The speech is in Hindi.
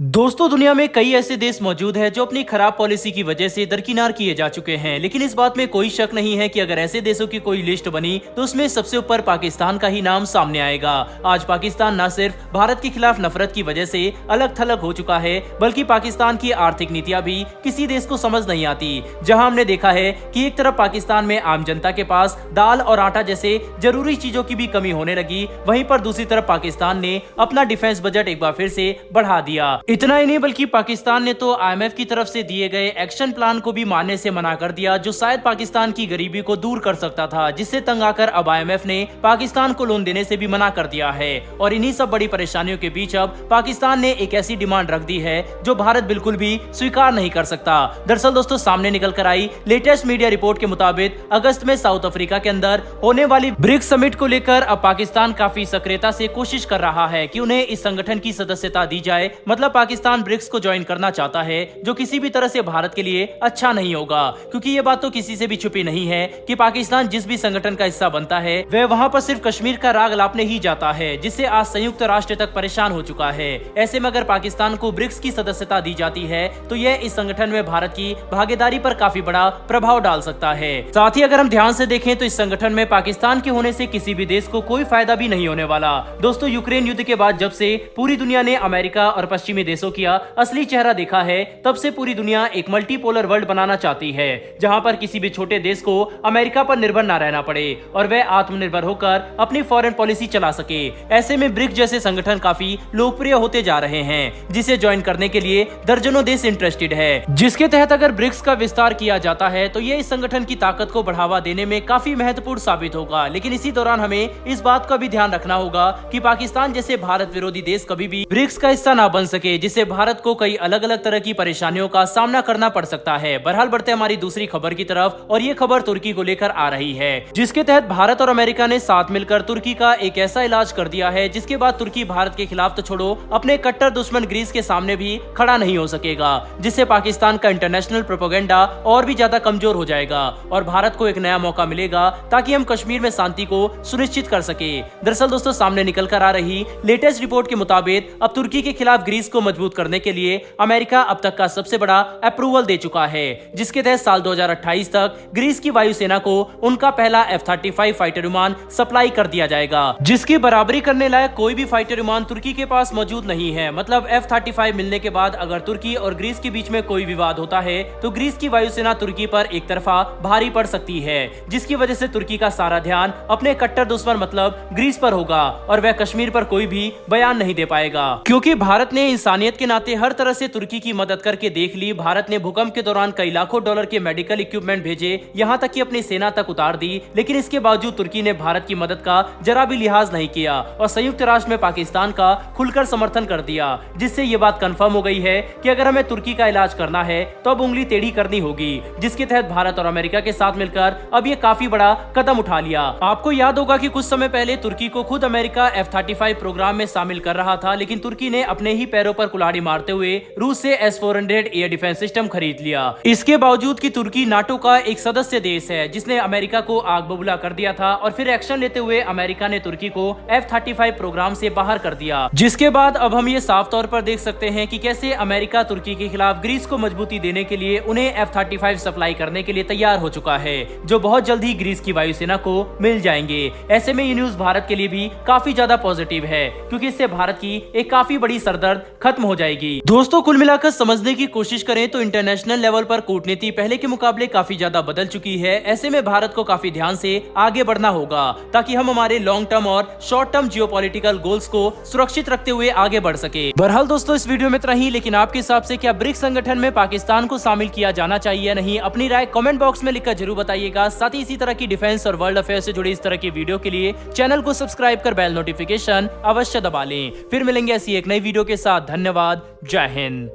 दोस्तों, दुनिया में कई ऐसे देश मौजूद हैं जो अपनी खराब पॉलिसी की वजह से दरकिनार किए जा चुके हैं। लेकिन इस बात में कोई शक नहीं है कि अगर ऐसे देशों की कोई लिस्ट बनी तो उसमें सबसे ऊपर पाकिस्तान का ही नाम सामने आएगा। आज पाकिस्तान न सिर्फ भारत के खिलाफ नफरत की वजह से अलग थलग हो चुका है, बल्कि पाकिस्तान की आर्थिक नीतियां भी किसी देश को समझ नहीं आती। जहां हमने देखा है कि एक तरफ पाकिस्तान में आम जनता के पास दाल और आटा जैसे जरूरी चीजों की भी कमी होने लगी, वहीं पर दूसरी तरफ पाकिस्तान ने अपना डिफेंस बजट एक बार फिर से बढ़ा दिया। इतना ही नहीं, बल्कि पाकिस्तान ने तो आईएमएफ की तरफ से दिए गए एक्शन प्लान को भी मानने से मना कर दिया, जो शायद पाकिस्तान की गरीबी को दूर कर सकता था, जिससे तंग आकर अब आईएमएफ ने पाकिस्तान को लोन देने से भी मना कर दिया है। और इन्हीं सब बड़ी परेशानियों के बीच अब पाकिस्तान ने एक ऐसी डिमांड रख दी है जो भारत बिल्कुल भी स्वीकार नहीं कर सकता। दरअसल दोस्तों, सामने निकल कर आई लेटेस्ट मीडिया रिपोर्ट के मुताबिक अगस्त में साउथ अफ्रीका के अंदर होने वाली ब्रिक्स समिट को लेकर अब पाकिस्तान काफी सक्रियता से कोशिश कर रहा है कि उन्हें इस संगठन की सदस्यता दी जाए। मतलब पाकिस्तान ब्रिक्स को ज्वाइन करना चाहता है, जो किसी भी तरह से भारत के लिए अच्छा नहीं होगा, क्योंकि ये बात तो किसी से भी छुपी नहीं है कि पाकिस्तान जिस भी संगठन का हिस्सा बनता है वह वहां पर सिर्फ कश्मीर का राग लापने ही जाता है, जिससे आज संयुक्त राष्ट्र तक परेशान हो चुका है। ऐसे में अगर पाकिस्तान को ब्रिक्स की सदस्यता दी जाती है तो यह इस संगठन में भारत की भागीदारी पर काफी बड़ा प्रभाव डाल सकता है। साथ ही अगर हम ध्यान से देखें तो इस संगठन में पाकिस्तान के होने से किसी भी देश को कोई फायदा भी नहीं होने वाला। दोस्तों, यूक्रेन युद्ध के बाद जब से पूरी दुनिया ने अमेरिका और पश्चिमी देशों की असली चेहरा देखा है, तब से पूरी दुनिया एक मल्टीपोलर वर्ल्ड बनाना चाहती है, जहां पर किसी भी छोटे देश को अमेरिका पर निर्भर न रहना पड़े और वह आत्मनिर्भर होकर अपनी फॉरेन पॉलिसी चला सके। ऐसे में ब्रिक्स जैसे संगठन काफी लोकप्रिय होते जा रहे हैं, जिसे ज्वाइन करने के लिए दर्जनों देश इंटरेस्टेड है, जिसके तहत अगर ब्रिक्स का विस्तार किया जाता है तो ये इस संगठन की ताकत को बढ़ावा देने में काफी महत्वपूर्ण साबित होगा। लेकिन इसी दौरान हमें इस बात का भी ध्यान रखना होगा कि पाकिस्तान जैसे भारत विरोधी देश कभी भी ब्रिक्स का हिस्सा न बन सके, जिससे भारत को कई अलग अलग तरह की परेशानियों का सामना करना पड़ सकता है। बहरहाल बढ़ते हमारी दूसरी खबर की तरफ, और ये खबर तुर्की को लेकर आ रही है, जिसके तहत भारत और अमेरिका ने साथ मिलकर तुर्की का एक ऐसा इलाज कर दिया है जिसके बाद तुर्की भारत के खिलाफ तो छोड़ो, अपने कट्टर दुश्मन ग्रीस के सामने भी खड़ा नहीं हो सकेगा, जिससे पाकिस्तान का इंटरनेशनल प्रोपेगेंडा और भी ज्यादा कमजोर हो जाएगा और भारत को एक नया मौका मिलेगा ताकि हम कश्मीर में शांति को सुनिश्चित कर सके। दरअसल दोस्तों, सामने निकल कर आ रही लेटेस्ट रिपोर्ट के मुताबिक अब तुर्की के खिलाफ ग्रीस को मजबूत करने के लिए अमेरिका अब तक का सबसे बड़ा अप्रूवल दे चुका है, जिसके तहत साल 2028 तक ग्रीस की वायुसेना को उनका पहला F-35 फाइटर विमान सप्लाई कर दिया जाएगा, जिसकी बराबरी करने लायक कोई भी फाइटर विमान तुर्की के पास मौजूद नहीं है। मतलब F-35 मिलने के बाद अगर तुर्की और ग्रीस के बीच में कोई विवाद होता है तो ग्रीस की वायुसेना तुर्की पर एक तरफा भारी पड़ सकती है, जिसकी वजह से तुर्की का सारा ध्यान अपने कट्टर दुश्मन मतलब ग्रीस पर होगा और वह कश्मीर पर कोई भी बयान नहीं दे पाएगा, क्योंकि भारत ने इंसानियत के नाते हर तरह से तुर्की की मदद करके देख ली। भारत ने भूकंप के दौरान कई लाखों डॉलर के मेडिकल इक्विपमेंट भेजे, यहाँ तक कि अपनी सेना तक उतार दी, लेकिन इसके बावजूद तुर्की ने भारत की मदद का जरा भी लिहाज नहीं किया और संयुक्त राष्ट्र में पाकिस्तान का खुलकर समर्थन कर दिया, जिससे ये बात कंफर्म हो गई है कि अगर हमें तुर्की का इलाज करना है तो अब उंगली टेढ़ी करनी होगी, जिसके तहत भारत और अमेरिका के साथ मिलकर अब ये काफी बड़ा कदम उठा लिया। आपको याद होगा कि कुछ समय पहले तुर्की को खुद अमेरिका F-35 प्रोग्राम में शामिल कर रहा था, लेकिन तुर्की ने अपने ही पैरों पर कुल्हाड़ी मारते हुए रूस से S-400 एयर डिफेंस सिस्टम खरीद लिया। इसके बावजूद कि तुर्की नाटो का एक सदस्य देश है, जिसने अमेरिका को आग बबूला कर दिया था और फिर एक्शन लेते हुए अमेरिका ने तुर्की को F-35 प्रोग्राम से बाहर कर दिया, जिसके बाद अब हम ये साफ तौर पर देख सकते हैं कि कैसे अमेरिका तुर्की के खिलाफ ग्रीस को मजबूती देने के लिए उन्हें F-35 सप्लाई करने के लिए तैयार हो चुका है, जो बहुत जल्द ही ग्रीस की वायुसेना को मिल जाएंगे। ऐसे में ये न्यूज भारत के लिए भी काफी ज्यादा पॉजिटिव है, क्योंकि इससे भारत की एक काफी बड़ी सरदर्द खत्म हो जाएगी। दोस्तों, कुल मिलाकर समझने की कोशिश करें तो इंटरनेशनल लेवल पर कूटनीति पहले के मुकाबले काफी ज्यादा बदल चुकी है। ऐसे में भारत को काफी ध्यान से आगे बढ़ना होगा ताकि हम हमारे लॉन्ग टर्म और शॉर्ट टर्म जियोपॉलिटिकल गोल्स को सुरक्षित रखते हुए आगे बढ़ सके। बहरहाल दोस्तों, इस वीडियो में इतना ही, लेकिन आपके हिसाब से क्या ब्रिक्स संगठन में पाकिस्तान को शामिल किया जाना चाहिए या नहीं? अपनी राय कमेंट बॉक्स में लिखकर जरूर बताइएगा। साथ ही इसी तरह की डिफेंस और वर्ल्ड अफेयर से जुड़ी इस तरह की वीडियो के लिए चैनल को सब्सक्राइब कर बेल नोटिफिकेशन अवश्य दबा लें। फिर मिलेंगे ऐसी एक नई वीडियो के साथ। धन्यवाद। जय हिंद।